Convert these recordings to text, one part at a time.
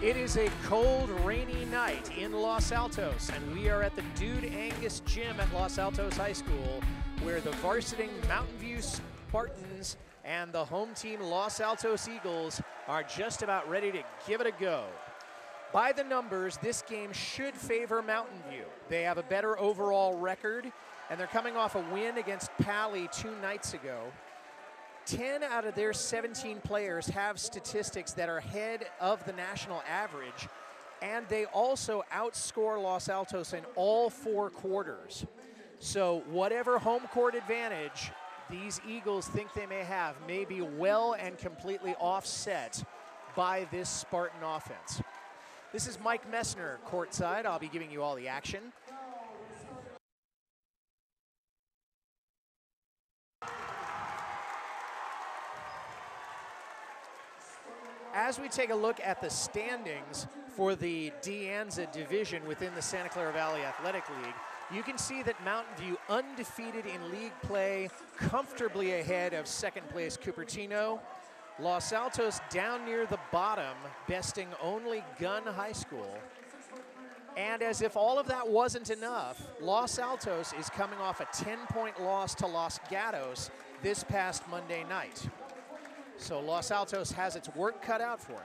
It is a cold, rainy night in Los Altos, and we are at the Dude Angus Gym at Los Altos High School, where the varsity Mountain View Spartans and the home team Los Altos Eagles are just about ready to give it a go. By the numbers, this game should favor Mountain View. They have a better overall record, and they're coming off a win against Pali 2 nights ago. 10 out of their 17 players have statistics that are ahead of the national average, and they also outscore Los Altos in all 4 quarters. So whatever home court advantage these Eagles think they may have may be well and completely offset by this Spartan offense. This is Mike Messner courtside. I'll be giving you all the action. As we take a look at the standings for the De Anza division within the Santa Clara Valley Athletic League, you can see that Mountain View, undefeated in league play, comfortably ahead of second place Cupertino. Los Altos down near the bottom, besting only Gunn High School. And as if all of that wasn't enough, Los Altos is coming off a 10-point loss to Los Gatos this past Monday night. So Los Altos has its work cut out for it.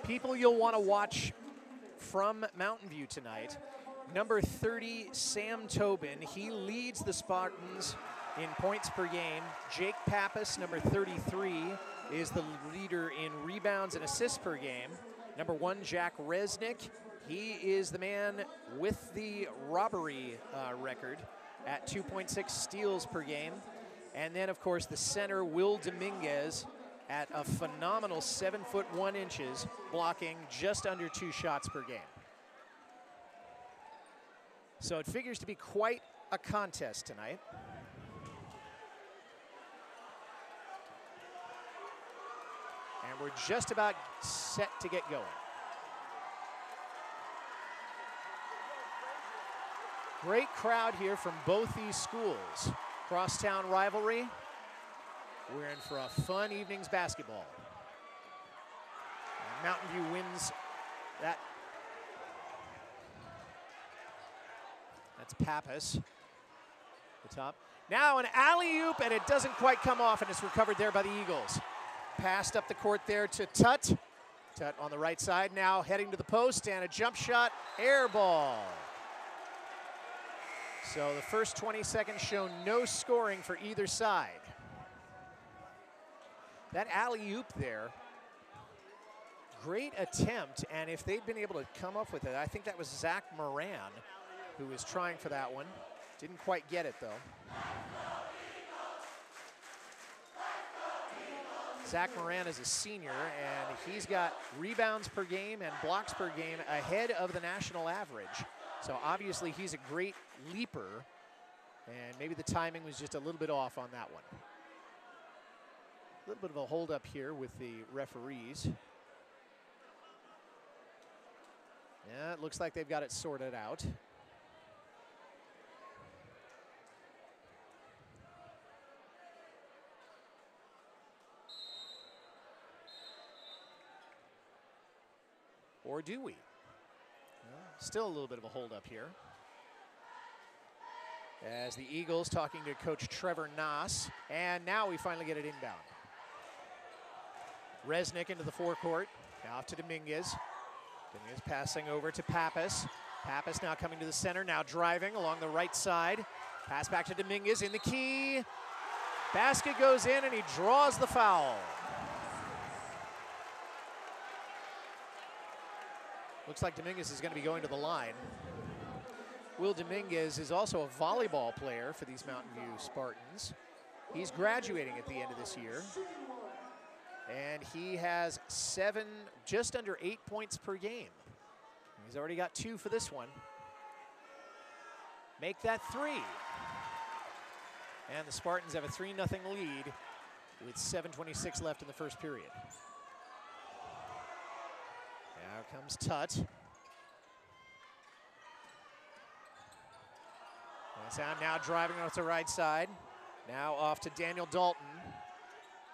People you'll want to watch from Mountain View tonight. Number 30, Sam Tobin. He leads the Spartans in points per game. Jake Pappas, number 33, is the leader in rebounds and assists per game. Number 1, Jack Resnick. He is the man with the robbery record at 2.6 steals per game. And then, of course, the center, Will Dominguez, at a phenomenal 7'1", blocking just under 2 shots per game. So it figures to be quite a contest tonight. And we're just about set to get going. Great crowd here from both these schools. Crosstown rivalry. We're in for a fun evening's basketball. And Mountain View wins that. That's Pappas, the top. Now an alley-oop, and it doesn't quite come off, and it's recovered there by the Eagles. Passed up the court there to Tut. Tut on the right side, now heading to the post, and a jump shot, air ball. So the first 20 seconds show no scoring for either side. That alley-oop there, great attempt, and if they'd been able to come up with it, I think that was Zach Moran who was trying for that one. Didn't quite get it, though. Zach Moran is a senior, and he's got rebounds per game and blocks per game ahead of the national average. So obviously he's a great leaper, and maybe the timing was just a little bit off on that one. A little bit of a hold up here with the referees. Yeah, it looks like they've got it sorted out. Or do we? Still a little bit of a hold up here. As the Eagles talking to Coach Trevor Noss, and now we finally get it inbound. Resnick into the forecourt, now off to Dominguez. Dominguez passing over to Pappas. Pappas now coming to the center, now driving along the right side. Pass back to Dominguez in the key. Basket goes in, and he draws the foul. Looks like Dominguez is going to be going to the line. Will Dominguez is also a volleyball player for these Mountain View Spartans. He's graduating at the end of this year. And he has just under 8 points per game. He's already got 2 for this one. Make that 3. And the Spartans have a 3-0 lead with 7:26 left in the first period. Now comes Tut. Now driving off the right side. Now off to Daniel Dalton.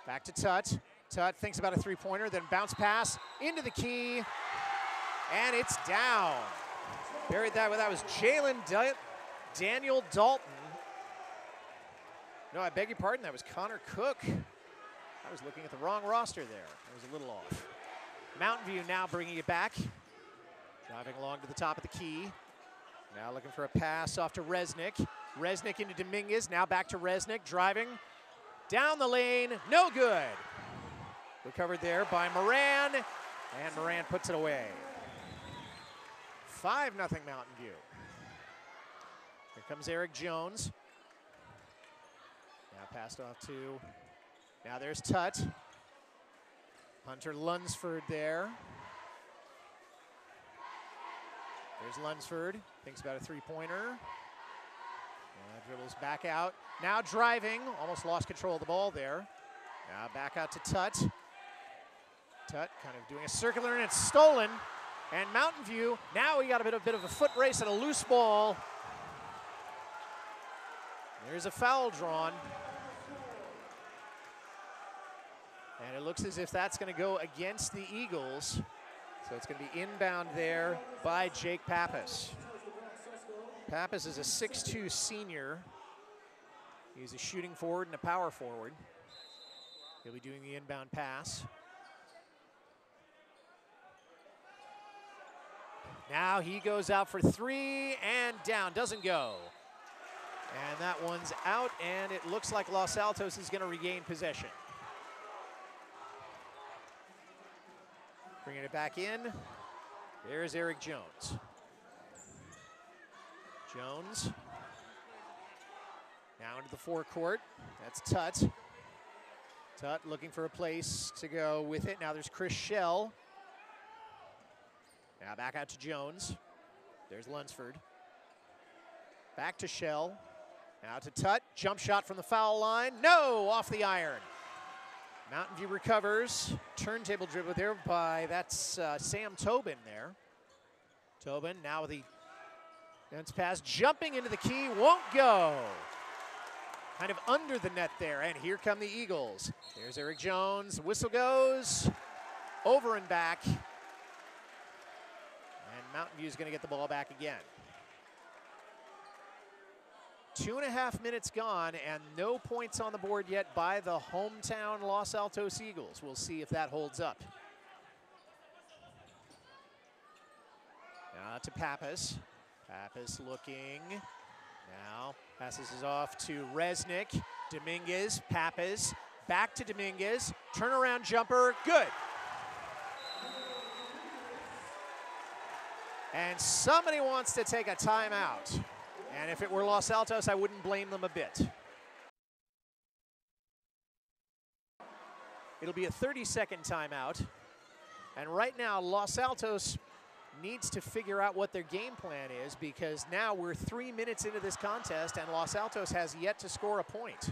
Back to Tut. Tut thinks about a three-pointer, then bounce pass into the key, and it's down. Buried that was Daniel Dalton. No, I beg your pardon, that was Connor Cook. I was looking at the wrong roster there. I was a little off. Mountain View now bringing it back. Driving along to the top of the key. Now looking for a pass off to Resnick. Resnick into Dominguez, now back to Resnick, driving down the lane, no good. Recovered there by Moran, and Moran puts it away. 5-0 Mountain View. Here comes Eric Jones. Now passed off to, now there's Tut. Hunter Lunsford there. There's Lunsford, thinks about a three-pointer. Dribbles back out, now driving, almost lost control of the ball there. Now back out to Tut. Tut kind of doing a circular, and it's stolen. And Mountain View, now we got a bit of a foot race and a loose ball. There's a foul drawn. And it looks as if that's going to go against the Eagles. So it's going to be inbound there by Jake Pappas. Pappas is a 6'2" senior. He's a shooting forward and a power forward. He'll be doing the inbound pass. Now he goes out for three and down, doesn't go. And that one's out, and it looks like Los Altos is going to regain possession. Bringing it back in. There's Eric Jones. Jones. Now into the forecourt. That's Tut. Tut looking for a place to go with it. Now there's Chris Schell. Now back out to Jones. There's Lunsford. Back to Schell. Now to Tut. Jump shot from the foul line. No, off the iron. Mountain View recovers. Turntable dribble there by, that's Sam Tobin there. Tobin now with the bounce pass, jumping into the key, won't go. Kind of under the net there, and here come the Eagles. There's Eric Jones, whistle goes, over and back. And Mountain View's gonna get the ball back again. 2.5 minutes gone and no points on the board yet by the hometown Los Altos Eagles. We'll see if that holds up. Now to Pappas. Pappas looking. Now passes it off to Resnick. Dominguez, Pappas, back to Dominguez. Turnaround jumper, good. And somebody wants to take a timeout. And if it were Los Altos, I wouldn't blame them a bit. It'll be a 30-second timeout. And right now, Los Altos needs to figure out what their game plan is, because now we're 3 minutes into this contest and Los Altos has yet to score a point.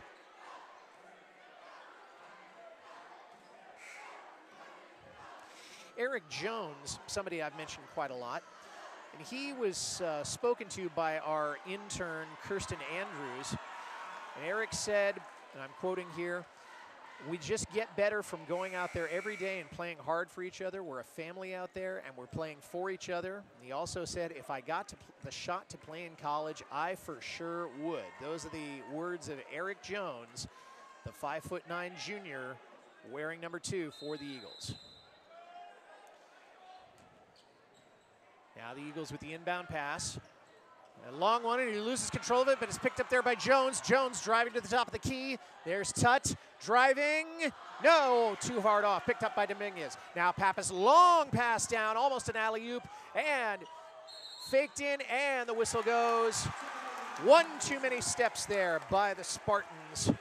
Eric Jones, somebody I've mentioned quite a lot, and he was spoken to by our intern, Kirsten Andrews. And Eric said, and I'm quoting here, "We just get better from going out there every day and playing hard for each other. We're a family out there, and we're playing for each other." And he also said, "If I got the shot to play in college, I for sure would." Those are the words of Eric Jones, the 5'9" junior, wearing number 2 for the Eagles. Now the Eagles with the inbound pass. A long one, and he loses control of it, but it's picked up there by Jones. Jones driving to the top of the key. There's Tut driving. No, too hard off. Picked up by Dominguez. Now Pappas, long pass down, almost an alley-oop, and faked in, and the whistle goes. One too many steps there by the Spartans,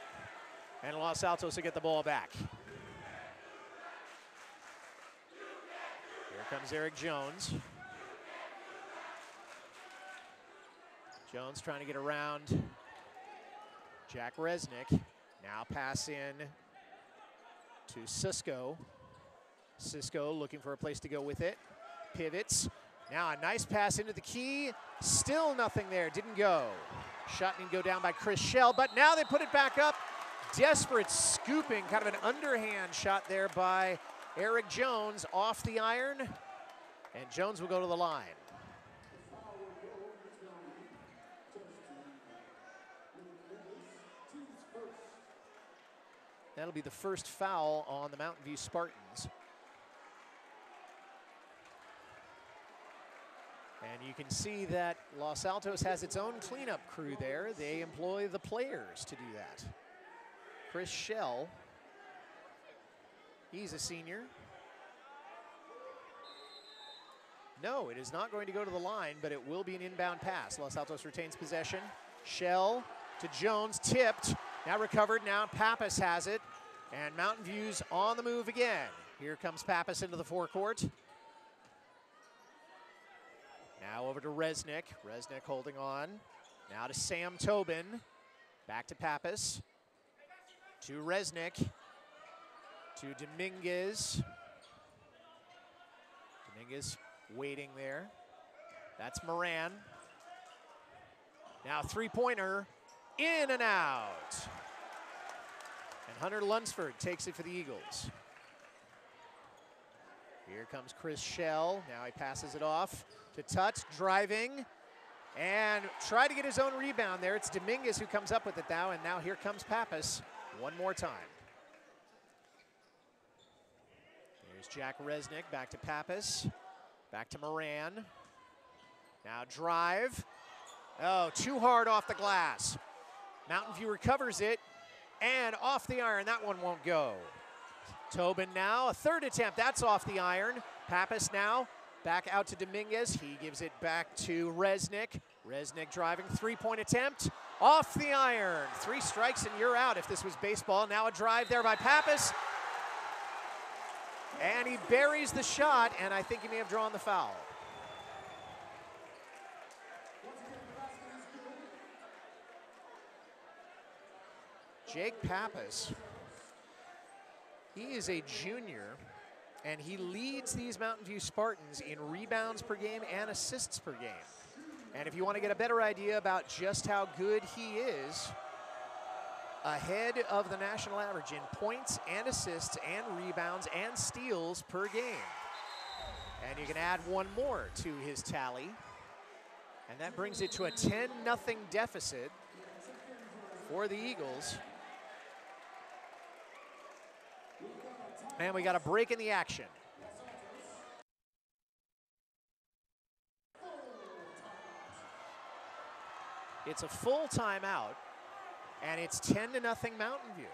and Los Altos will get the ball back. Here comes Eric Jones. Jones trying to get around Jack Resnick. Now pass in to Cisco. Cisco looking for a place to go with it. Pivots. Now a nice pass into the key. Still nothing there. Didn't go. Shot didn't go down by Chris Schell, but now they put it back up. desperate scooping, kind of an underhand shot there by Eric Jones off the iron, and Jones will go to the line. That'll be the first foul on the Mountain View Spartans. And you can see that Los Altos has its own cleanup crew there. They employ the players to do that. Chris Schell, he's a senior. No, it is not going to go to the line, but it will be an inbound pass. Los Altos retains possession. Schell to Jones, tipped, now recovered, now Pappas has it, and Mountain View's on the move again. Here comes Pappas into the forecourt. Now over to Resnick. Resnick holding on. Now to Sam Tobin. Back to Pappas. To Resnick. To Dominguez. Dominguez waiting there. That's Moran. Now three-pointer. In and out. And Hunter Lunsford takes it for the Eagles. Here comes Chris Schell. Now he passes it off to Tutts, driving, and try to get his own rebound there. It's Dominguez who comes up with it now, and now here comes Pappas one more time. Here's Jack Resnick, back to Pappas, back to Moran. Now drive. Oh, too hard off the glass. Mountain View recovers it, and off the iron, that one won't go. Tobin now, a third attempt, that's off the iron. Pappas now, back out to Dominguez. He gives it back to Resnick. Resnick driving, three-point attempt, off the iron. 3 strikes and you're out if this was baseball. Now a drive there by Pappas. And he buries the shot, and I think he may have drawn the foul. Jake Pappas, he is a junior, and he leads these Mountain View Spartans in rebounds per game and assists per game. And if you want to get a better idea about just how good he is, ahead of the national average in points and assists and rebounds and steals per game. And you can add one more to his tally, and that brings it to a 10-0 deficit for the Eagles. And we got a break in the action. It's a full timeout, and it's 10-0 Mountain View.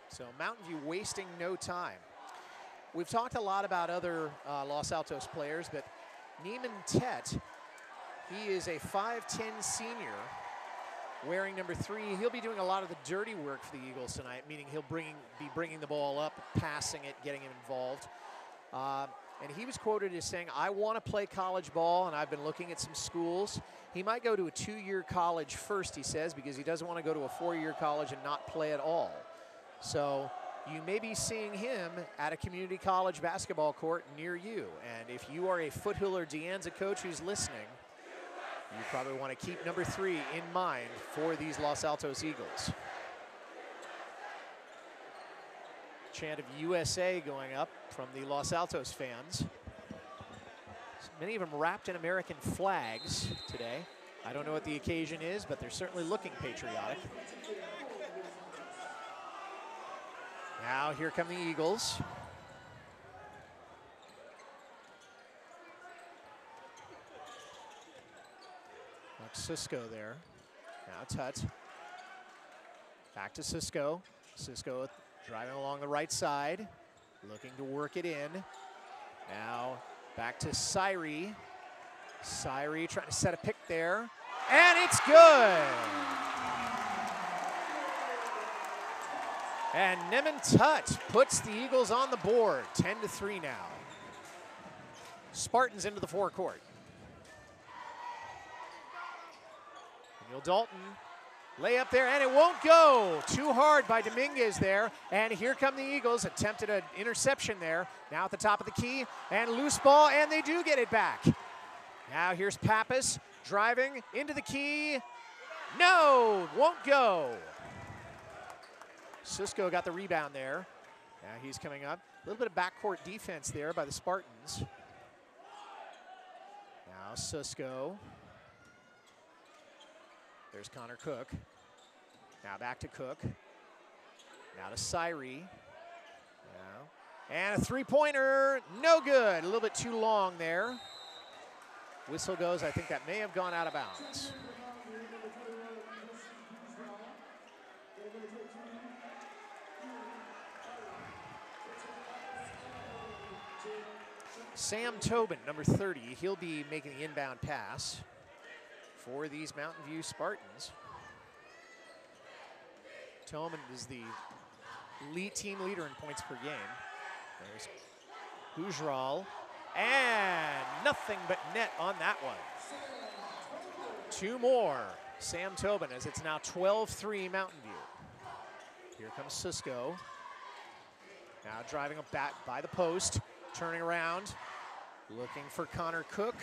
So Mountain View wasting no time. We've talked a lot about other Los Altos players, but Neiman Tet, he is a 5'10" senior wearing number 3. He'll be doing a lot of the dirty work for the Eagles tonight, meaning he'll be bringing the ball up, passing it, getting him involved. And he was quoted as saying, I want to play college ball, and I've been looking at some schools. He might go to a 2-year college first, he says, because he doesn't want to go to a 4-year college and not play at all. So you may be seeing him at a community college basketball court near you. And if you are a Foothill or De Anza coach who's listening, you probably want to keep number 3 in mind for these Los Altos Eagles. Chant of USA going up from the Los Altos fans. Many of them wrapped in American flags today. I don't know what the occasion is, but they're certainly looking patriotic. Now here come the Eagles. Cisco there. Now Tut. Back to Cisco. Cisco driving along the right side, looking to work it in. Now back to Syrie. Syrie trying to set a pick there, and it's good. And Neiman Tut puts the Eagles on the board, 10-3 now. Spartans into the forecourt. Neil Dalton, lay up there, and it won't go. Too hard by Dominguez there, and here come the Eagles. Attempted an interception there. Now at the top of the key, and loose ball, and they do get it back. Now here's Pappas driving into the key. No, won't go. Cisco got the rebound there. Now he's coming up. A little bit of backcourt defense there by the Spartans. Now Cisco. There's Connor Cook. Now back to Cook. Now to Syrie. Now. And a three-pointer, no good. A little bit too long there. Whistle goes. I think that may have gone out of bounds. Sam Tobin, number 30, he'll be making the inbound pass for these Mountain View Spartans. Tobin is the team leader in points per game. There's Gujral, and nothing but net on that one. Two more, Sam Tobin, as it's now 12-3 Mountain View. Here comes Cisco. Now driving up back by the post, turning around, looking for Connor Cook.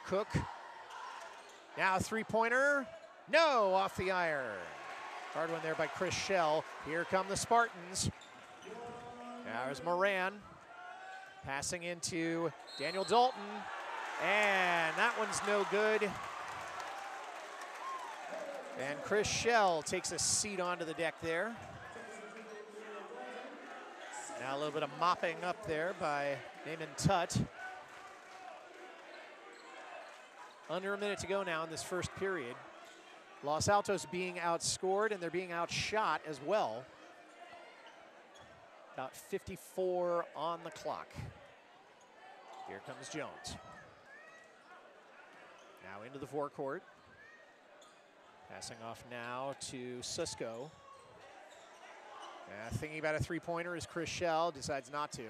Cook, now a three-pointer, no, off the iron. Hard one there by Chris Schell. Here come the Spartans. Now there's Moran, passing into Daniel Dalton, and that one's no good. And Chris Schell takes a seat onto the deck there. Now a little bit of mopping up there by Naaman Tutt. Under a minute to go now in this first period. Los Altos being outscored, and they're being outshot as well. About 54 on the clock. Here comes Jones. Now into the forecourt. Passing off now to Cisco. Thinking about a three-pointer is Chris Schell, decides not to.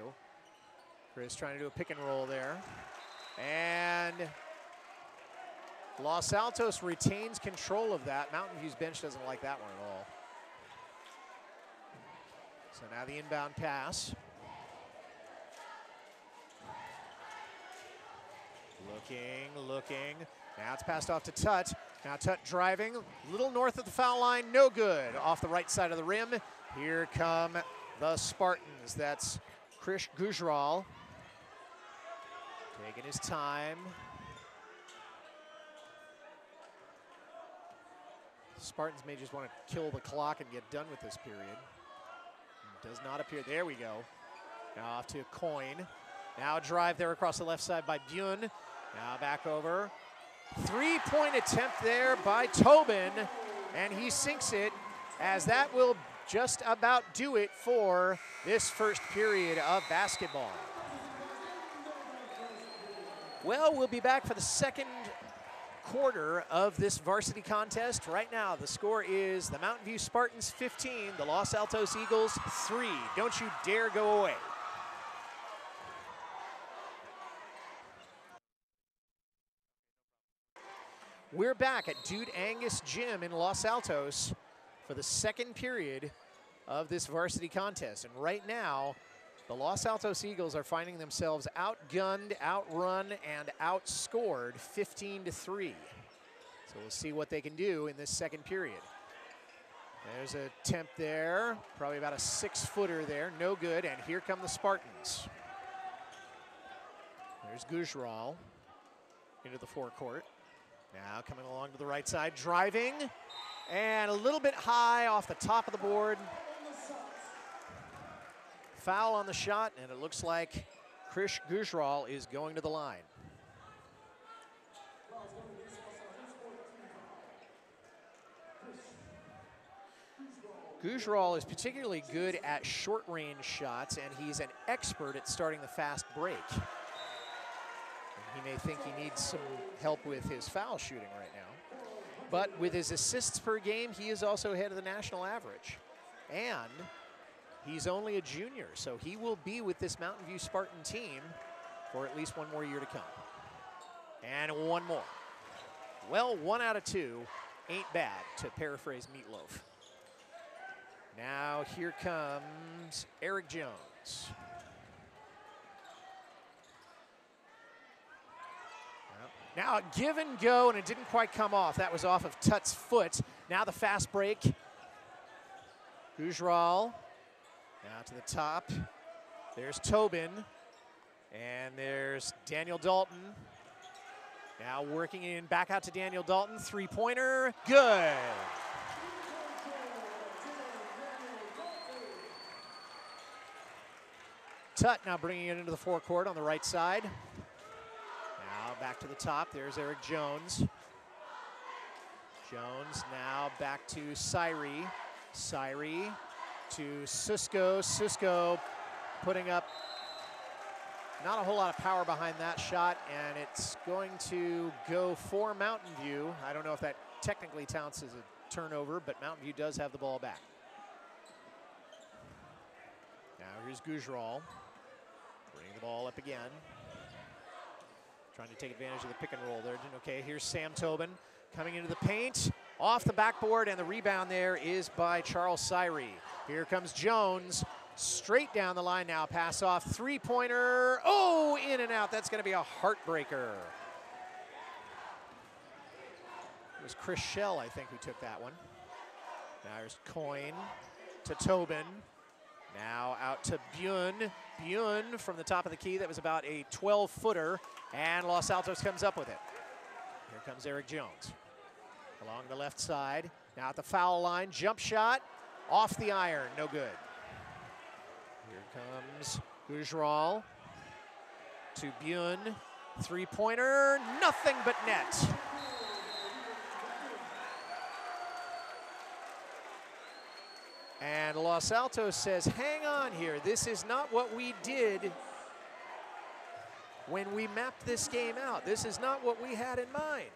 Chris trying to do a pick and roll there. And Los Altos retains control of that. Mountain View's bench doesn't like that one at all. So now the inbound pass. Looking. Now it's passed off to Tutt. Now Tutt driving, a little north of the foul line, no good. Off the right side of the rim. Here come the Spartans. That's Krish Gujral. Taking his time. Spartans may just want to kill the clock and get done with this period. Does not appear. There we go. Now off to Coyne. Now a drive there across the left side by Bjorn. Now back over. Three-point attempt there by Tobin, and he sinks it, as that will just about do it for this first period of basketball. Well, we'll be back for the second quarter of this varsity contest. Right now, the score is the Mountain View Spartans 15, the Los Altos Eagles 3. Don't you dare go away. We're back at Dude Angus Gym in Los Altos for the second period of this varsity contest. And right now, the Los Altos Eagles are finding themselves outgunned, outrun, and outscored 15-3. So we'll see what they can do in this second period. There's an attempt there, probably about a 6-footer there, no good, and here come the Spartans. There's Gujral into the forecourt. Now coming along to the right side, driving, and a little bit high off the top of the board. Foul on the shot, and it looks like Krish Gujral is going to the line. Gujral is particularly good at short-range shots, and he's an expert at starting the fast break. He may think he needs some help with his foul shooting right now. But with his assists per game, he is also ahead of the national average. And he's only a junior, so he will be with this Mountain View Spartan team for at least one more year to come. And one more. Well, 1 out of 2 ain't bad, to paraphrase Meatloaf. Now here comes Eric Jones. Now a give and go, and it didn't quite come off. That was off of Tutt's foot. Now the fast break. Gujral now to the top. There's Tobin, and there's Daniel Dalton. Now working in, back out to Daniel Dalton, three-pointer, good. Tut now bringing it into the forecourt on the right side. Now back to the top, there's Eric Jones. Jones now back to Syrie. Syrie to Susko. Susko putting up not a whole lot of power behind that shot, and it's going to go for Mountain View. I don't know if that technically counts as a turnover, but Mountain View does have the ball back. Now here's Gujral, bringing the ball up again. Trying to take advantage of the pick and roll there. Okay, here's Sam Tobin coming into the paint, off the backboard, and the rebound there is by Charles Syrie. Here comes Jones, straight down the line now, pass off, three-pointer, oh, in and out. That's gonna be a heartbreaker. It was Chris Schell, I think, who took that one. Now there's Coyne to Tobin. Now out to Bjorn. Bjorn from the top of the key, that was about a 12-footer, and Los Altos comes up with it. Here comes Eric Jones along the left side. Now at the foul line, jump shot, off the iron, no good. Here comes Gujral to Bjorn, three-pointer, nothing but net. And Los Altos says, hang on here, this is not what we did when we mapped this game out. This is not what we had in mind.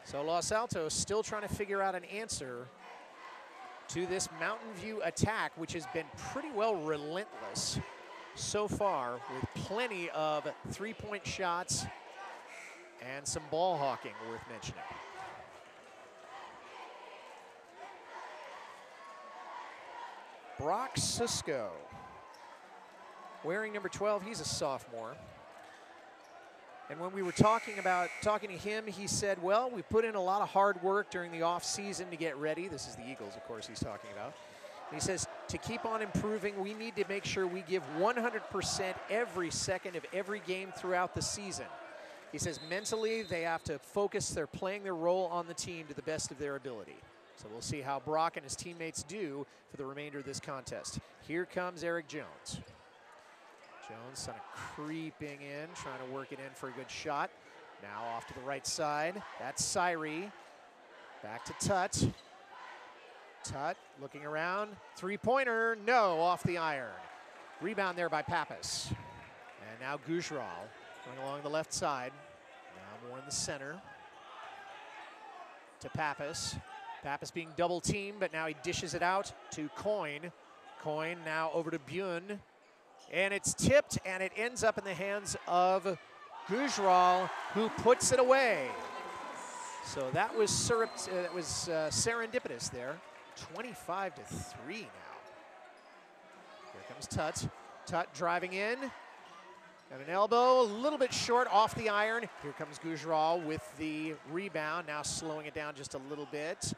So Los Altos still trying to figure out an answer to this Mountain View attack, which has been pretty well relentless so far, with plenty of three-point shots and some ball hawking worth mentioning. Brock Susko, wearing number 12, he's a sophomore. And when we were talking to him, he said, well, we put in a lot of hard work during the off season to get ready. This is the Eagles, of course, he's talking about. And he says, to keep on improving, we need to make sure we give 100% every second of every game throughout the season. He says, mentally, they have to focus, they're playing their role on the team to the best of their ability. So we'll see how Brock and his teammates do for the remainder of this contest. Here comes Eric Jones. Jones kind of creeping in, trying to work it in for a good shot. Now off to the right side. That's Syrie. Back to Tut. Tut looking around. Three-pointer, no, off the iron. Rebound there by Pappas. And now Gujral going along the left side. Now more in the center. To Pappas. Pappas being double teamed, but now he dishes it out to Coyne. Coyne now over to Bjorn. And it's tipped, and it ends up in the hands of Gujral, who puts it away. So that was serendipitous there. 25-3 now. Here comes Tut. Tut driving in. Got an elbow, a little bit short off the iron. Here comes Gujral with the rebound, now slowing it down just a little bit.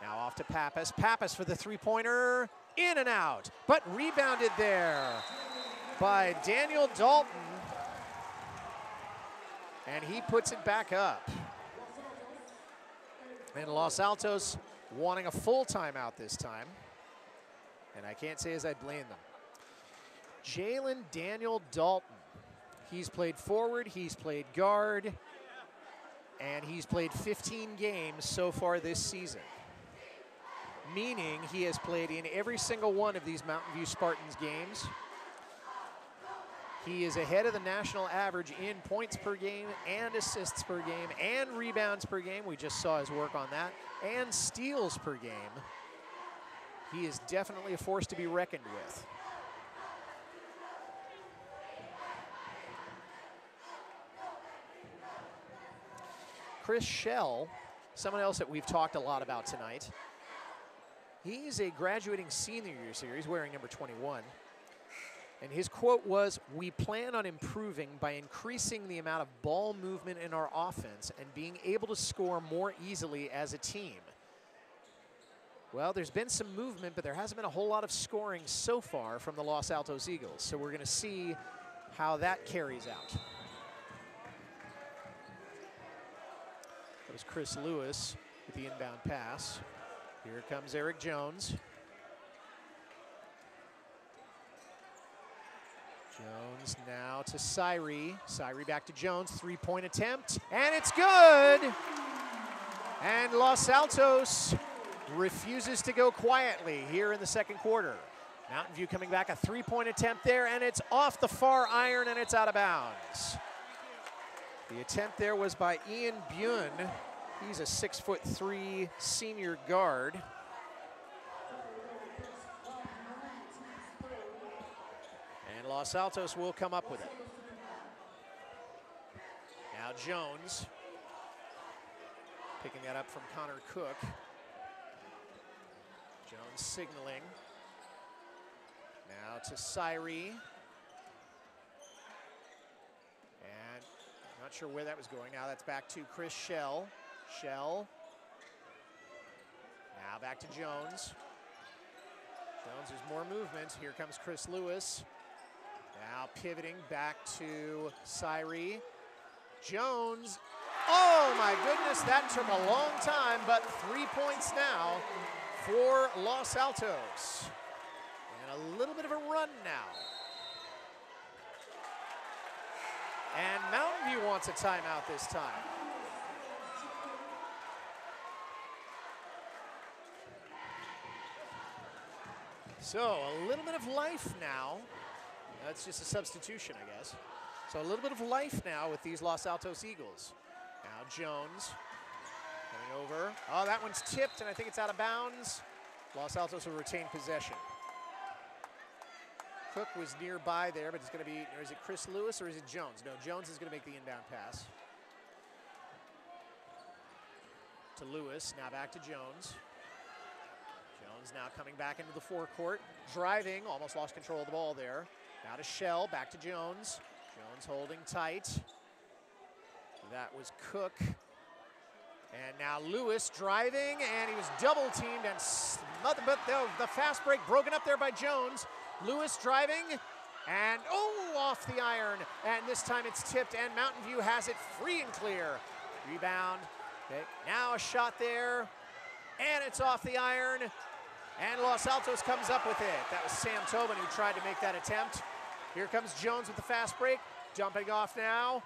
Now off to Pappas. Pappas for the three-pointer, in and out, but rebounded there by Daniel Dalton. And he puts it back up. And Los Altos wanting a full timeout this time. And I can't say as I blame them. Jalen Daniel Dalton. He's played forward, he's played guard, and he's played 15 games so far this season. Meaning he has played in every single one of these Mountain View Spartans games. He is ahead of the national average in points per game and assists per game and rebounds per game. We just saw his work on that. And steals per game. He is definitely a force to be reckoned with. Chris Schell, someone else that we've talked a lot about tonight. He's a graduating senior year series wearing number 21. And his quote was, "We plan on improving by increasing the amount of ball movement in our offense and being able to score more easily as a team." Well, there's been some movement, but there hasn't been a whole lot of scoring so far from the Los Altos Eagles. So we're going to see how that carries out. That was Chris Lewis with the inbound pass. Here comes Eric Jones. Jones now to Syrie. Syrie back to Jones, three-point attempt, and it's good! And Los Altos refuses to go quietly here in the second quarter. Mountain View coming back, a three-point attempt there, and it's off the far iron and it's out of bounds. The attempt there was by Ian Bune. He's a 6'3" senior guard. And Los Altos will come up with it. Now Jones picking that up from Connor Cook. Jones signaling. Now to Syrie. And not sure where that was going. Now that's back to Chris Shell. Shell. Now back to Jones. Jones, there's more movement. Here comes Chris Lewis. Now pivoting back to Syrie. Jones. Oh my goodness, that took a long time, but 3 points now for Los Altos. And a little bit of a run now. And Mountain View wants a timeout this time. So a little bit of life now. That's just a substitution, I guess. So a little bit of life now with these Los Altos Eagles. Now Jones coming over. Oh, that one's tipped, and I think it's out of bounds. Los Altos will retain possession. Cook was nearby there, but it's going to be, or is it Chris Lewis or is it Jones? No, Jones is going to make the inbound pass. To Lewis, now back to Jones. Jones now coming back into the forecourt, driving, almost lost control of the ball there. Now to Shell, back to Jones. Jones holding tight. That was Cook. And now Lewis driving, and he was double teamed and smothered, but the fast break broken up there by Jones. Lewis driving, and off the iron. And this time it's tipped, and Mountain View has it free and clear. Rebound. Okay. Now a shot there, and it's off the iron. And Los Altos comes up with it. That was Sam Tobin who tried to make that attempt. Here comes Jones with the fast break. Dumping off now.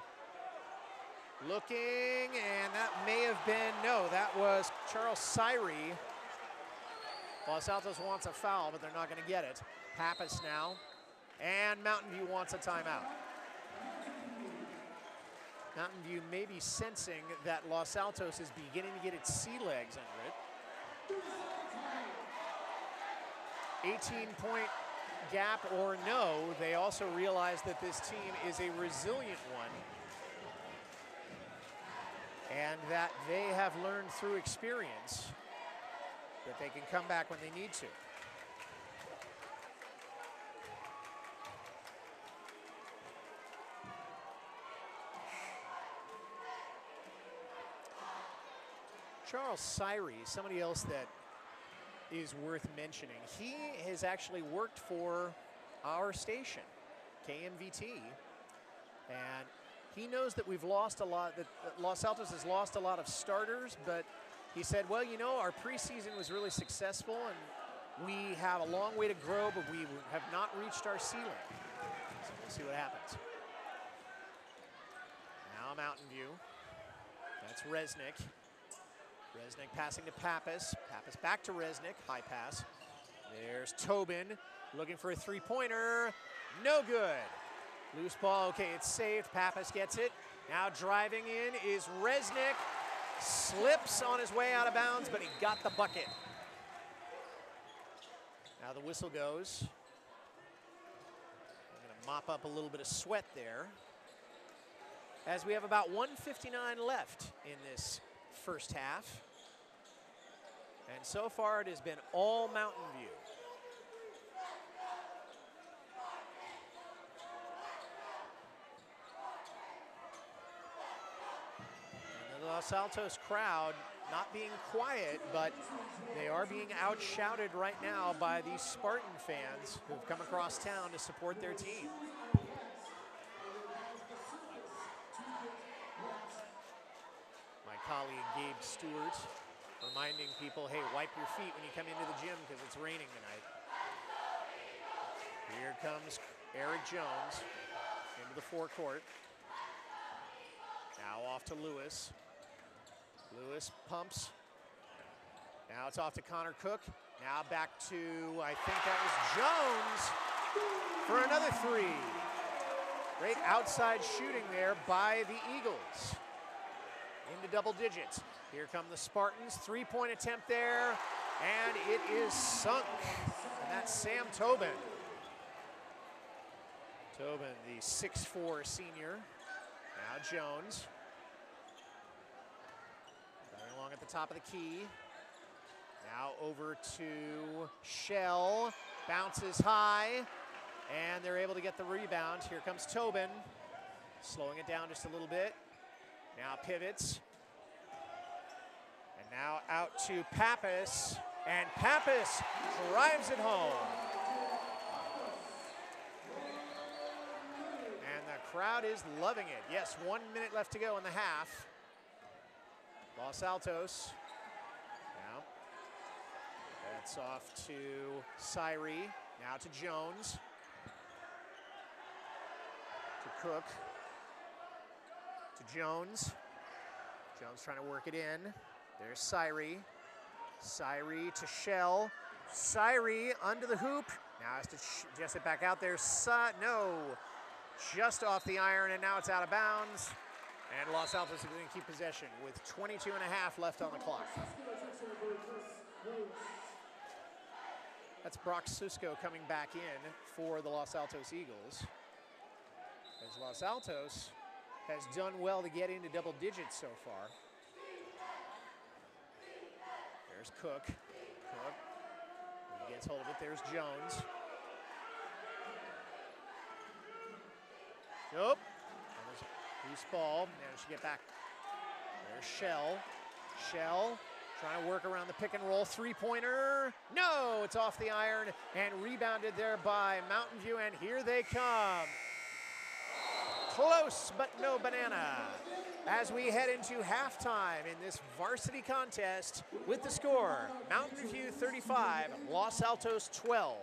Looking, and that may have been, no, that was Charles Syrie. Los Altos wants a foul, but they're not going to get it. Pappas now, and Mountain View wants a timeout. Mountain View may be sensing that Los Altos is beginning to get its sea legs under it. 18-point gap or no, they also realize that this team is a resilient one and that they have learned through experience that they can come back when they need to. Charles Syrie, somebody else that is worth mentioning. He has actually worked for our station, KMVT, and he knows that we've lost a lot, that Los Altos has lost a lot of starters, but he said, well, you know, our preseason was really successful and we have a long way to grow, but we have not reached our ceiling. So we'll see what happens. Now Mountain View. That's Resnick. Resnick passing to Pappas. Pappas back to Resnick. High pass. There's Tobin looking for a three-pointer. No good. Loose ball. Okay, it's saved. Pappas gets it. Now driving in is Resnick. Slips on his way out of bounds, but he got the bucket. Now the whistle goes. I'm going to mop up a little bit of sweat there, as we have about 1:59 left in this first half. And so far it has been all Mountain View. And the Los Altos crowd not being quiet, but they are being outshouted right now by these Spartan fans who've come across town to support their team. My colleague Gabe Stewart reminding people, hey, wipe your feet when you come into the gym because it's raining tonight. Here comes Eric Jones into the forecourt. Now off to Lewis. Lewis pumps. Now it's off to Connor Cook. Now back to, I think that was Jones for another three. Great outside shooting there by the Eagles. Into double digits. Here come the Spartans. Three-point attempt there, and it is sunk. And that's Sam Tobin. Tobin, the 6'4" senior. Now Jones. Going along at the top of the key. Now over to Shell. Bounces high, and they're able to get the rebound. Here comes Tobin. Slowing it down just a little bit. Now pivots. And now out to Pappas. And Pappas drives it home. And the crowd is loving it. Yes, 1 minute left to go in the half. Los Altos. Now, that's off to Syrie. Now to Jones. To Cook. To Jones. Jones trying to work it in. There's Syrie. Syrie to Shell. Syrie under the hoop. Now has to just it back out there. No. Just off the iron, and now it's out of bounds. And Los Altos is going to keep possession with 22 and a half left on the clock. That's Brock Susko coming back in for the Los Altos Eagles. As Los Altos has done well to get into double digits so far. There's Cook. Cook. He gets hold of it. There's Jones. Nope. Loose ball. Now she get back. There's Shell. Shell trying to work around the pick and roll. Three-pointer. No, it's off the iron and rebounded there by Mountain View, and here they come. Close, but no banana. As we head into halftime in this varsity contest with the score, Mountain View 35, Los Altos 12.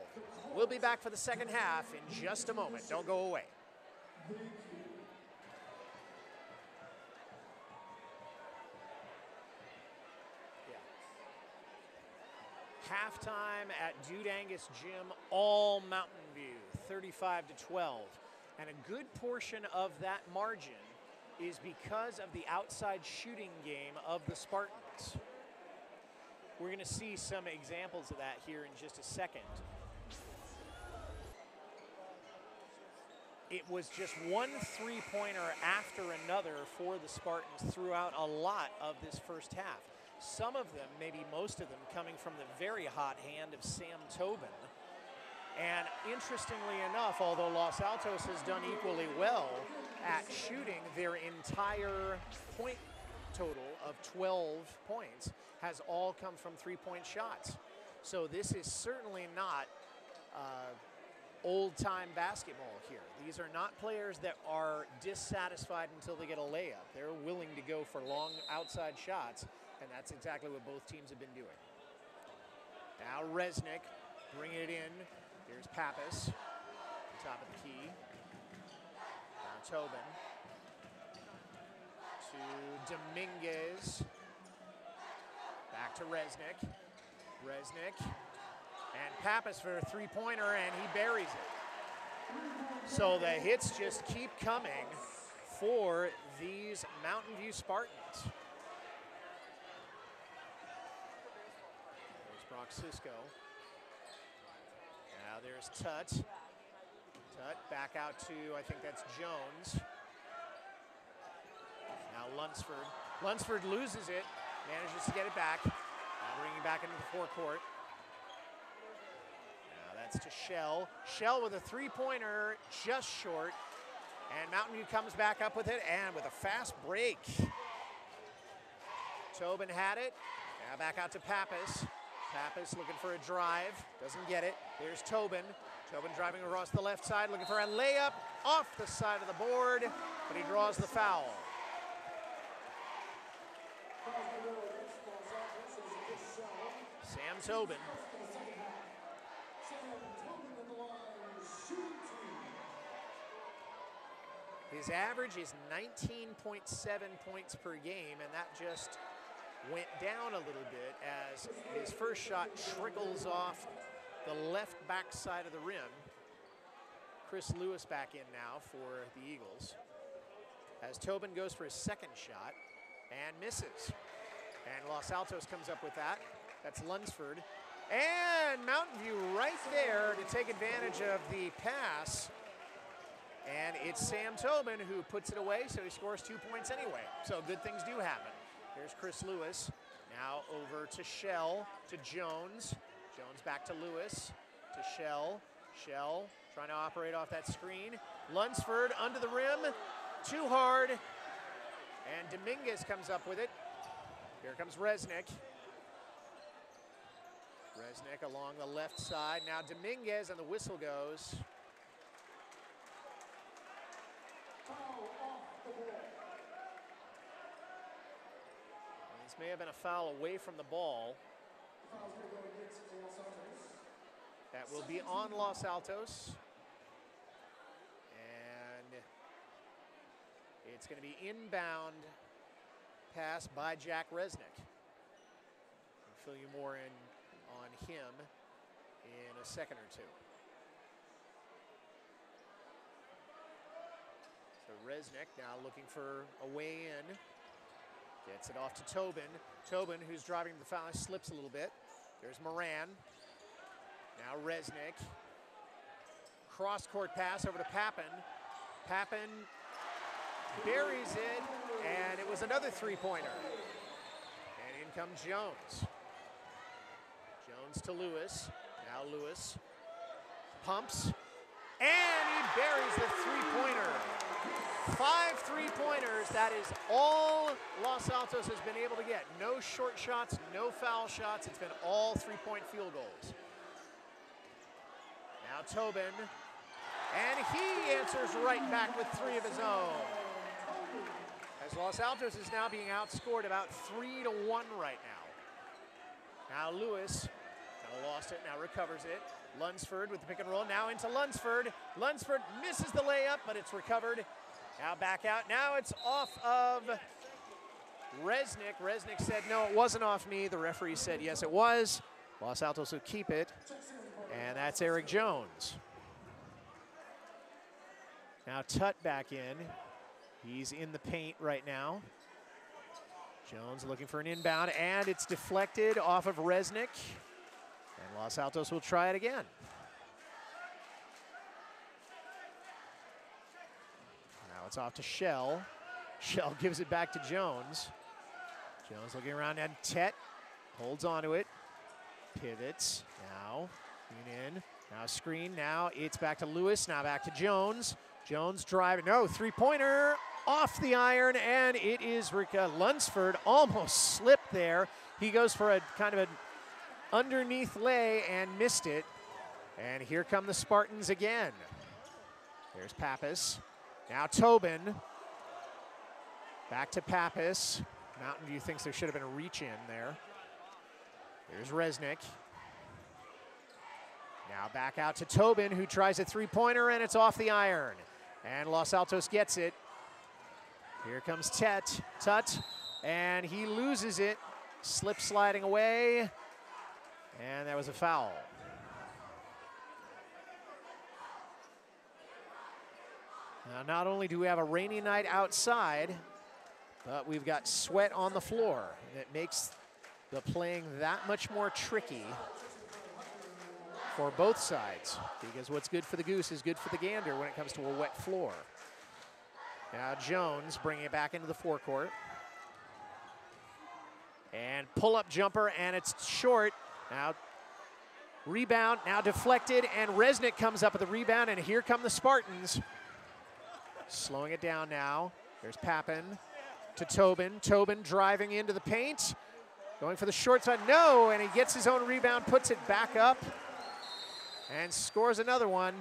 We'll be back for the second half in just a moment. Don't go away. Halftime at Dude Angus Gym, all Mountain View, 35-12. And a good portion of that margin is because of the outside shooting game of the Spartans. We're going to see some examples of that here in just a second. It was just one three-pointer after another for the Spartans throughout a lot of this first half. Some of them, maybe most of them, coming from the very hot hand of Sam Tobin. And interestingly enough, although Los Altos has done equally well at shooting, their entire point total of 12 points has all come from three-point shots. So this is certainly not old-time basketball here. These are not players that are dissatisfied until they get a layup. They're willing to go for long outside shots, and that's exactly what both teams have been doing. Now Resnick bringing it in. Here's Pappas, top of the key. Now Tobin to Dominguez. Back to Resnick. Resnick and Pappas for a three-pointer, and he buries it. So the hits just keep coming for these Mountain View Spartans. There's Brock Sisko. Now there's Tutt. Tutt back out to, I think that's Jones. Now Lunsford. Lunsford loses it, manages to get it back. Now bringing it back into the forecourt. Now that's to Shell. Shell with a three-pointer, just short. And Mountain View comes back up with it, and with a fast break. Tobin had it. Now back out to Pappas. Pappas looking for a drive. Doesn't get it. There's Tobin. Tobin driving across the left side, looking for a layup off the side of the board, but he draws the foul. Sam Tobin. His average is 19.7 points per game, and that just went down a little bit as his first shot trickles off the left back side of the rim. Chris Lewis back in now for the Eagles, as Tobin goes for his second shot and misses. And Los Altos comes up with that. That's Lunsford. And Mountain View right there to take advantage of the pass. And it's Sam Tobin who puts it away, so he scores 2 points anyway. So good things do happen. Here's Chris Lewis. Now over to Shell, to Jones. Jones back to Lewis, to Shell. Shell trying to operate off that screen. Lunsford under the rim, too hard. And Dominguez comes up with it. Here comes Resnick. Resnick along the left side. Now Dominguez, and the whistle goes. This may have been a foul away from the ball. That will be on Los Altos. And it's going to be inbound pass by Jack Resnick. I'll fill you more in on him in a second or two. So Resnick now looking for a way in. Gets it off to Tobin. Tobin, who's driving the foul, slips a little bit. There's Moran. Now Resnick. Cross-court pass over to Pappen. Pappen buries it, and it was another three-pointer. And in comes Jones. Jones to Lewis. Now Lewis pumps, and he buries the three-pointer. 5 3-pointers. That is all Los Altos has been able to get. No short shots, no foul shots. It's been all 3-point field goals. Now Tobin, and he answers right back with 3 of his own. As Los Altos is now being outscored about 3-1 right now. Now Lewis, now lost it, now recovers it. Lunsford with the pick and roll, now into Lunsford. Lunsford misses the layup, but it's recovered. Now back out. Now it's off of Resnick. Resnick said, no, it wasn't off me. The referee said, yes, it was. Los Altos will keep it. And that's Eric Jones. Now Tutt back in. He's in the paint right now. Jones looking for an inbound, and it's deflected off of Resnick. And Los Altos will try it again. It's off to Shell. Shell gives it back to Jones. Jones looking around, and Tet holds onto it. Pivots. Now, in. Now screen. Now it's back to Lewis. Now back to Jones. Jones driving. No, three-pointer off the iron, and it is Lunsford almost slipped there. He goes for a kind of an underneath lay and missed it. And here come the Spartans again. There's Pappas. Now Tobin, back to Pappas. Mountain View thinks there should have been a reach in there. There's Resnick. Now back out to Tobin, who tries a three-pointer, and it's off the iron. And Los Altos gets it. Here comes Tutt, and he loses it. Slip sliding away, and that was a foul. Now, not only do we have a rainy night outside, but we've got sweat on the floor. And it makes the playing that much more tricky for both sides, because what's good for the goose is good for the gander when it comes to a wet floor. Now Jones bringing it back into the forecourt. And pull-up jumper, and it's short. Now rebound, now deflected, and Resnick comes up with the rebound, and here come the Spartans. Slowing it down now. There's Pappen. to Tobin. Tobin driving into the paint. Going for the short side, no, and he gets his own rebound, puts it back up, and scores another one.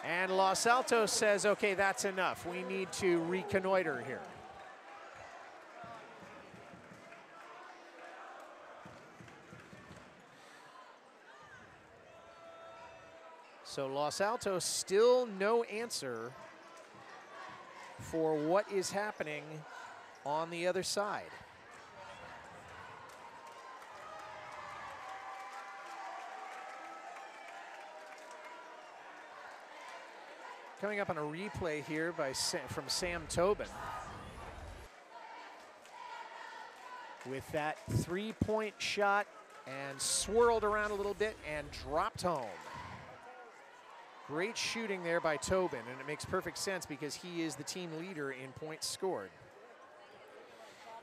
And Los Altos says, okay, that's enough. We need to reconnoiter here. So Los Altos still no answer for what is happening on the other side. Coming up on a replay here from Sam Tobin. With that three-point shot and swirled around a little bit and dropped home. Great shooting there by Tobin, and it makes perfect sense because he is the team leader in points scored.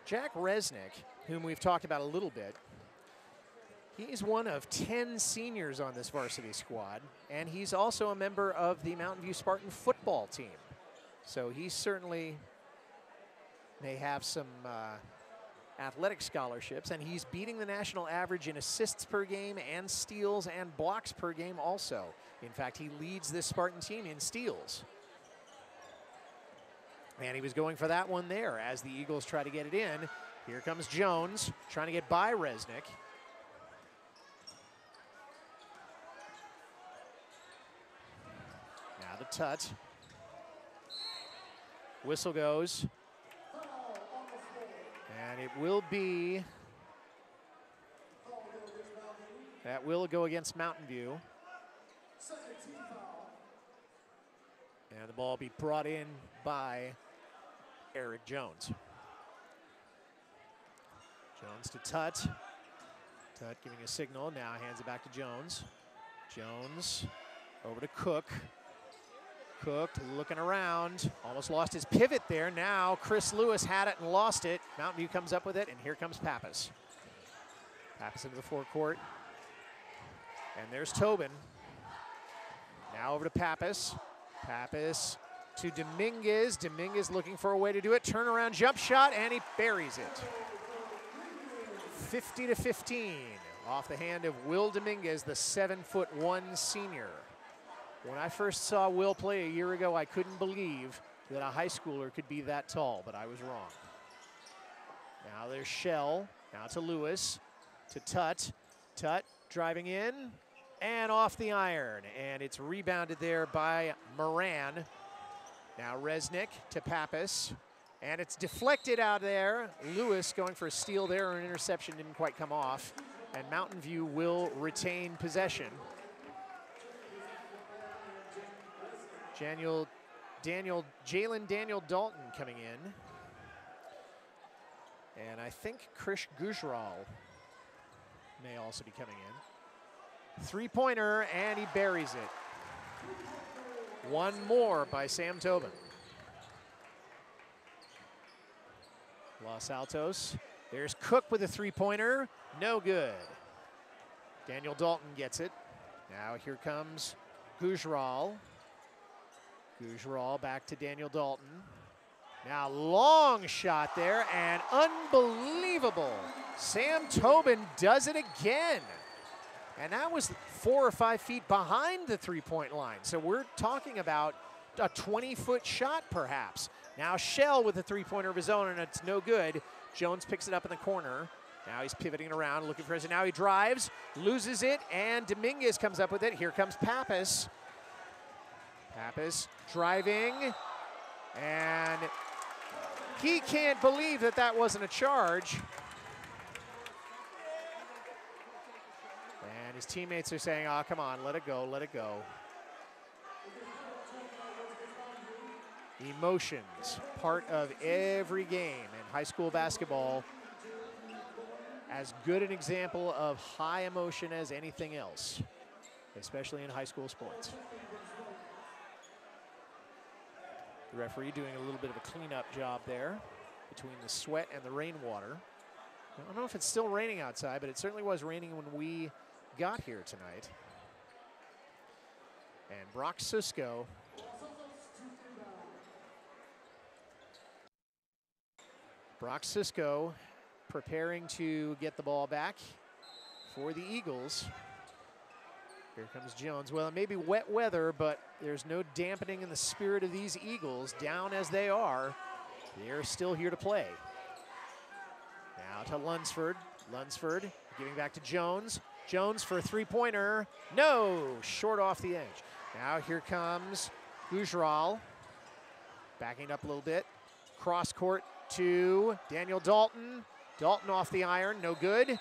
Jack Resnick, whom we've talked about a little bit, he's one of 10 seniors on this varsity squad, and he's also a member of the Mountain View Spartan football team. So he certainly may have some athletic scholarships, and he's beating the national average in assists per game and steals and blocks per game also. In fact, he leads this Spartan team in steals. And he was going for that one there as the Eagles try to get it in. Here comes Jones trying to get by Resnick. Now the Tut. Whistle goes. And it will be, that will go against Mountain View. And the ball will be brought in by Eric Jones. Jones to Tut. Tut giving a signal, now hands it back to Jones. Jones over to Cook. Cook looking around, almost lost his pivot there. Now Chris Lewis had it and lost it. Mountain View comes up with it, and here comes Pappas. Pappas into the forecourt. And there's Tobin. Now over to Pappas. Pappas to Dominguez. Dominguez looking for a way to do it. Turnaround jump shot, and he buries it. 50-15 off the hand of Will Dominguez, the 7'1" senior. When I first saw Will play a year ago, I couldn't believe that a high schooler could be that tall, but I was wrong. Now there's Shell, now to Lewis, to Tut. Tut driving in and off the iron, and it's rebounded there by Moran. Now Resnick to Pappas, and it's deflected out there. Lewis going for a steal there, or an interception didn't quite come off, and Mountain View will retain possession. Jalen Daniel Dalton coming in. And I think Krish Gujral may also be coming in. Three-pointer, and he buries it. One more by Sam Tobin. Los Altos. There's Cook with a three-pointer. No good. Daniel Dalton gets it. Now here comes Gujral. Gujral back to Daniel Dalton. Now long shot there, and unbelievable. Sam Tobin does it again. And that was 4 or 5 feet behind the three-point line. So we're talking about a 20-foot shot perhaps. Now Shell with a three-pointer of his own, and it's no good. Jones picks it up in the corner. Now he's pivoting around, looking for it. Now he drives, loses it, and Dominguez comes up with it. Here comes Pappas. Pappas driving, and he can't believe that that wasn't a charge. And his teammates are saying, oh, come on, let it go, let it go. Emotions, part of every game in high school basketball. As good an example of high emotion as anything else, especially in high school sports. The referee doing a little bit of a cleanup job there between the sweat and the rainwater. I don't know if it's still raining outside, but it certainly was raining when we got here tonight. And Brock Susko Brock Sisko preparing to get the ball back for the Eagles. Here comes Jones. Well, it may be wet weather, but there's no dampening in the spirit of these Eagles. Down as they are, they're still here to play. Now to Lunsford. Lunsford giving back to Jones. Jones for a three-pointer. No, short off the edge. Now here comes Gujral. Backing up a little bit. Cross court to Daniel Dalton. Dalton off the iron, no good.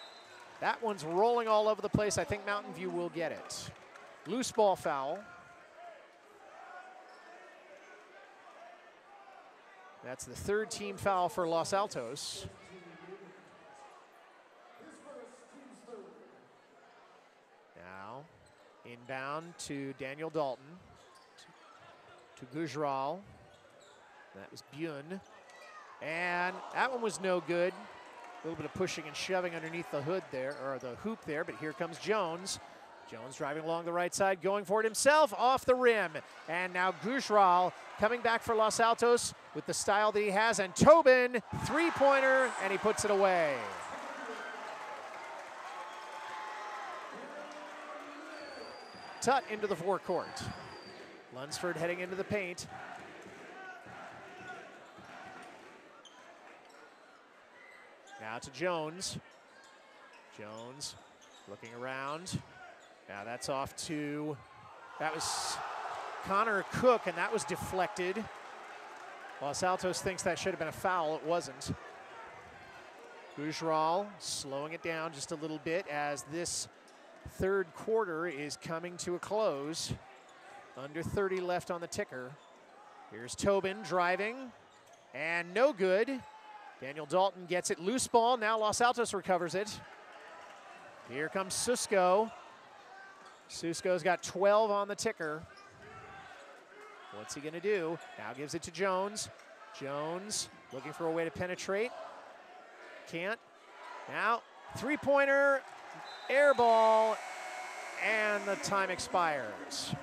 That one's rolling all over the place. I think Mountain View will get it. Loose ball foul. That's the third team foul for Los Altos. Now, inbound to Daniel Dalton. To Gujral. That was Bjorn. And that one was no good. A little bit of pushing and shoving underneath the hood there, or the hoop there, but here comes Jones. Jones driving along the right side, going for it himself, off the rim. And now Gujral coming back for Los Altos with the style that he has, and Tobin, three-pointer, and he puts it away. Tut into the forecourt. Lunsford heading into the paint. Now to Jones. Jones looking around. Now that's off to, that was Connor Cook, and that was deflected. Los Altos thinks that should have been a foul. It wasn't. Gujral slowing it down just a little bit as this third quarter is coming to a close. Under 30 left on the ticker. Here's Tobin driving, and no good. Daniel Dalton gets it, loose ball, now Los Altos recovers it. Here comes Sisko. Sisko's got 12 on the ticker. What's he gonna do? Now gives it to Jones. Jones looking for a way to penetrate. Can't. Now, three-pointer, air ball, and the time expires.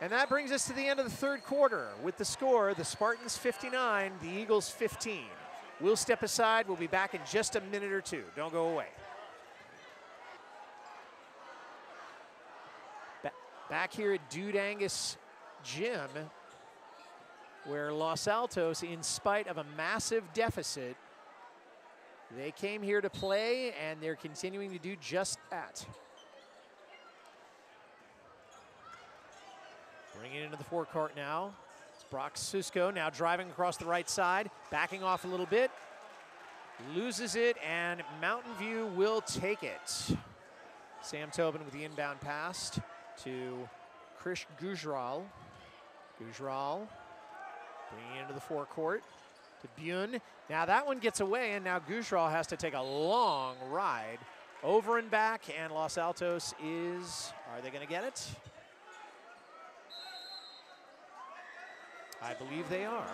And that brings us to the end of the third quarter with the score, the Spartans 59, the Eagles 15. We'll step aside. We'll be back in just a minute or two. Don't go away. Back here at Dude Angus Gym, where Los Altos, in spite of a massive deficit, they came here to play, and they're continuing to do just that. Bringing it into the forecourt now. Brock Sisko now driving across the right side, backing off a little bit, loses it, and Mountain View will take it. Sam Tobin with the inbound pass to Krish Gujral. Gujral bringing it into the forecourt to Bjorn. Now that one gets away, and now Gujral has to take a long ride over and back, and Los Altos is, are they gonna get it? I believe they are.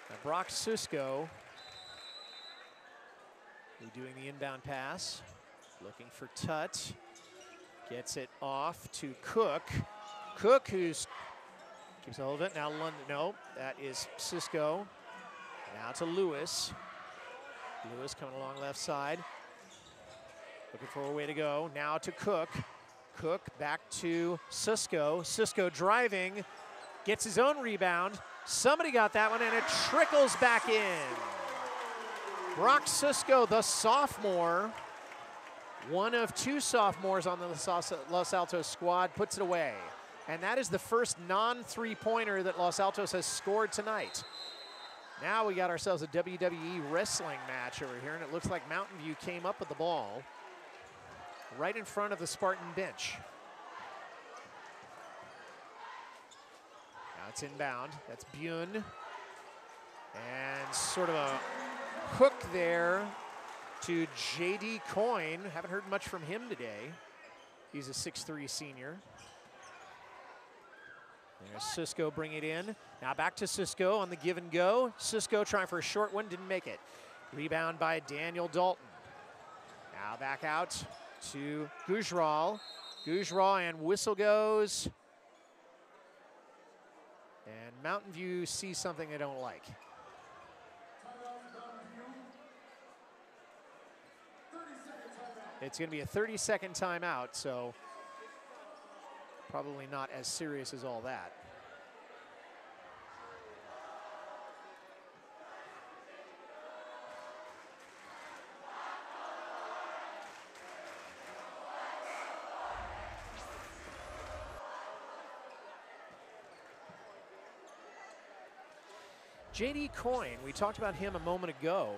Now Brock Sisko doing the inbound pass, looking for Tut. Gets it off to Cook. Cook, who's keeps a hold of it. Now London, no, that is Sisko. Now to Lewis. Lewis coming along left side. Looking for a way to go. Now to Cook. Cook back to Sisko. Sisko driving, gets his own rebound. Somebody got that one, and it trickles back in. Brock Sisko, the sophomore, one of two sophomores on the Los Altos squad, puts it away. And that is the first non-three-pointer that Los Altos has scored tonight. Now we got ourselves a WWE wrestling match over here, and it looks like Mountain View came up with the ball right in front of the Spartan bench. Now it's inbound. That's Bjorn. And sort of a hook there to J.D. Coyne. Haven't heard much from him today. He's a 6'3" senior. There's Sisko bringing it in. Now back to Sisko on the give and go. Sisko trying for a short one, didn't make it. Rebound by Daniel Dalton. Now back out to Gujral. Gujral, and whistle goes. And Mountain View sees something they don't like. It's going to be a 30-second timeout, so probably not as serious as all that. J.D. Coyne, we talked about him a moment ago.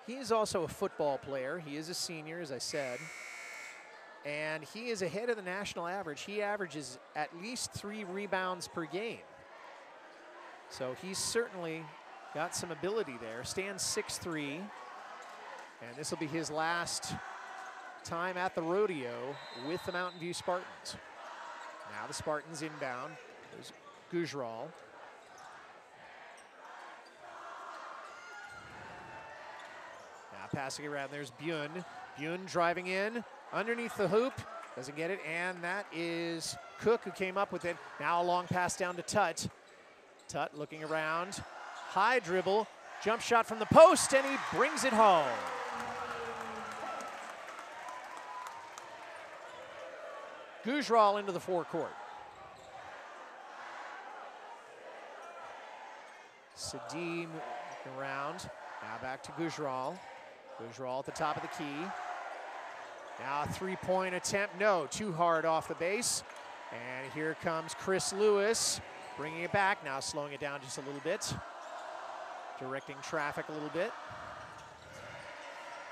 He is also a football player. He is a senior, as I said. And he is ahead of the national average. He averages at least 3 rebounds per game. So he's certainly got some ability there. Stands 6'3". And this will be his last time at the rodeo with the Mountain View Spartans. Now the Spartans inbound. There's Gujral. Passing around, there's Bjorn. Bjorn driving in, underneath the hoop, doesn't get it, and that is Cook who came up with it. Now a long pass down to Tut. Tut looking around, high dribble, jump shot from the post, and he brings it home. Gujral into the forecourt. Sadim looking around, now back to Gujral. Gujral at the top of the key. Now a 3-point attempt, no, too hard off the base. And here comes Chris Lewis, bringing it back, now slowing it down just a little bit. Directing traffic a little bit.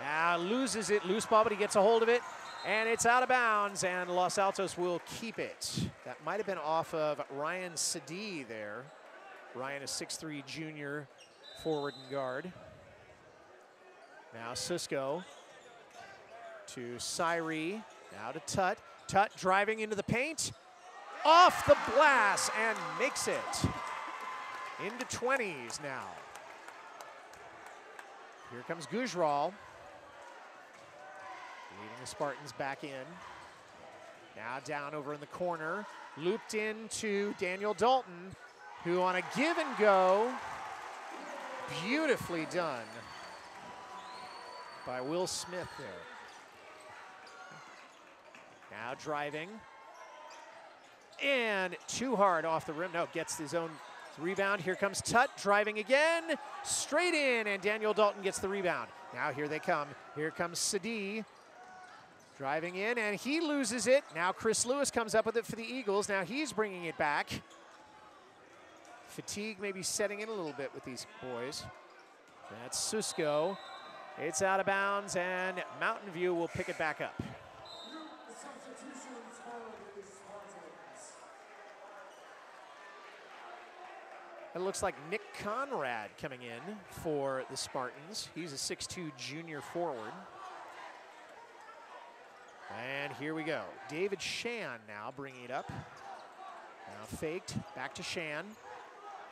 Now loses it, loose ball, but he gets a hold of it. And it's out of bounds, and Los Altos will keep it. That might have been off of Ryan Sadie there. Ryan, a 6'3" junior forward and guard. Now Cisco to Syrie, now to Tut. Tut driving into the paint, off the glass and makes it. Into 20s now. Here comes Gujral. Leading the Spartans back in. Now down over in the corner, looped into Daniel Dalton, who on a give and go, beautifully done by Will Smith there. Now driving. And too hard off the rim. No, gets his own rebound. Here comes Tut driving again. Straight in, and Daniel Dalton gets the rebound. Now here they come. Here comes Sadie. Driving in, and he loses it. Now Chris Lewis comes up with it for the Eagles. Now he's bringing it back. Fatigue maybe setting in a little bit with these boys. That's Cisco. It's out of bounds, and Mountain View will pick it back up. It looks like Nick Conrad coming in for the Spartans. He's a 6'2" junior forward. And here we go. David Shan now bringing it up. Now faked, back to Shan.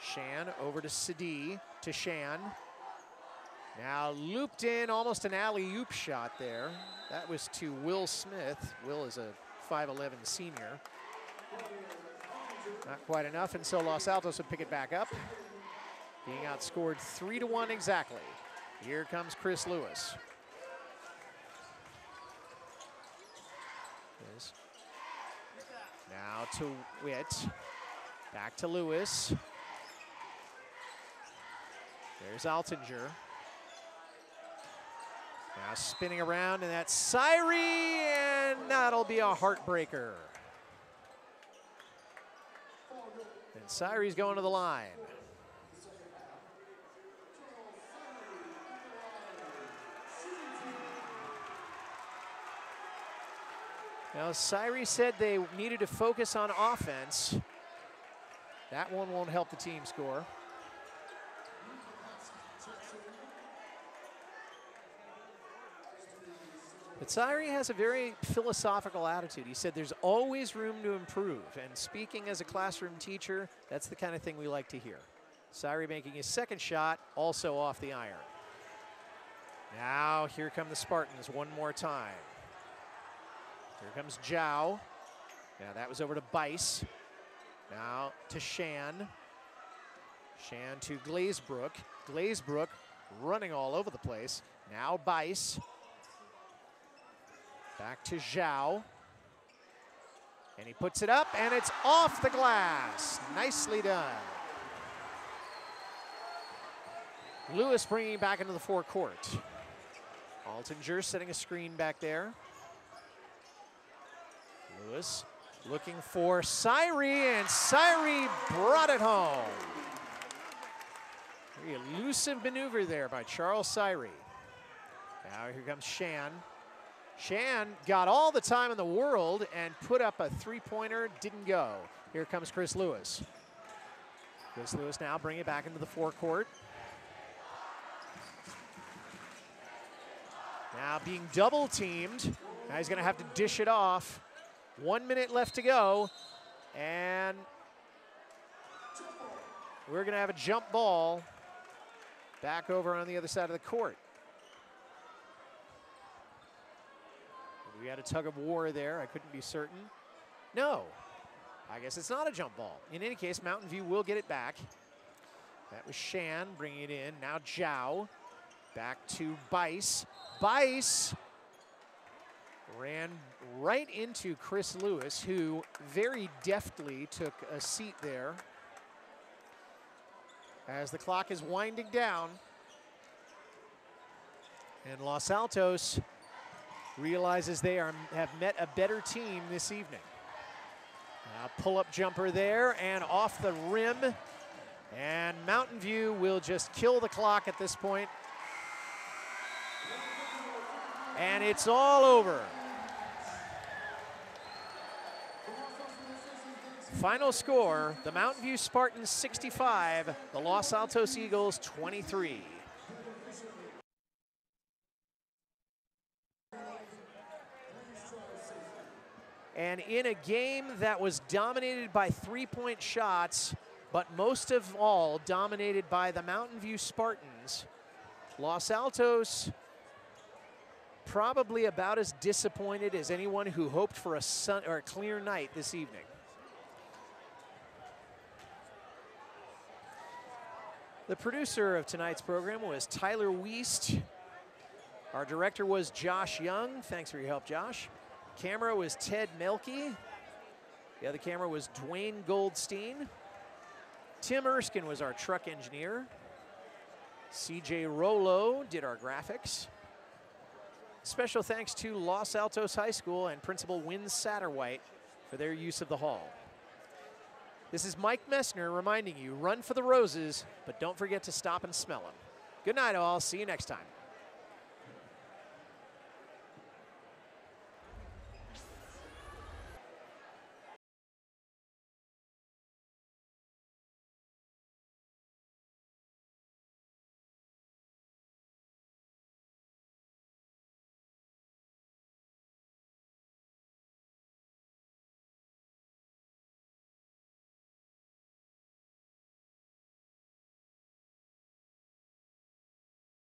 Shan over to Sadie, to Shan. Now looped in, almost an alley-oop shot there. That was to Will Smith. Will is a 5'11" senior. Not quite enough, and so Los Altos would pick it back up. Being outscored 3-1 exactly. Here comes Chris Lewis. Now to Witt. Back to Lewis. There's Altinger. Now spinning around, and that's Syrie, and that'll be a heartbreaker. And Syrie's going to the line. Now, Syrie said they needed to focus on offense. That one won't help the team score. But Syrie has a very philosophical attitude. He said there's always room to improve. And speaking as a classroom teacher, that's the kind of thing we like to hear. Syrie making his second shot, also off the iron. Now here come the Spartans one more time. Here comes Zhao. Now that was over to Bice. Now to Shan. Shan to Glazebrook. Glazebrook running all over the place. Now Bice. Back to Zhao. And he puts it up, and it's off the glass. Nicely done. Lewis bringing it back into the forecourt. Altinger setting a screen back there. Lewis looking for Syrie, and Syrie brought it home. Very elusive maneuver there by Charles Syrie. Now here comes Shan. Shan got all the time in the world and put up a three-pointer, didn't go. Here comes Chris Lewis. Chris Lewis now bring it back into the forecourt. Now being double teamed. Now he's gonna have to dish it off. 1 minute left to go. And we're gonna have a jump ball back over on the other side of the court. We had a tug of war there. I couldn't be certain. No, I guess it's not a jump ball. In any case, Mountain View will get it back. That was Shan bringing it in. Now Zhao. Back to Bice. Bice ran right into Chris Lewis, who very deftly took a seat there. As the clock is winding down, and Los Altos realizes they have met a better team this evening. Now pull-up jumper there and off the rim, and Mountain View will just kill the clock at this point. And it's all over. Final score, the Mountain View Spartans 65, the Los Altos Eagles 23. And in a game that was dominated by three-point shots, but most of all dominated by the Mountain View Spartans, Los Altos probably about as disappointed as anyone who hoped for a clear night this evening. The producer of tonight's program was Tyler Wiest. Our director was Josh Young. Thanks for your help, Josh. Camera was Ted Melke. The other camera was Dwayne Goldstein. Tim Erskine was our truck engineer. CJ Rollo did our graphics. Special thanks to Los Altos High School and Principal Wynn Satterwhite for their use of the hall. This is Mike Messner reminding you, run for the roses, but don't forget to stop and smell them. Good night all, see you next time.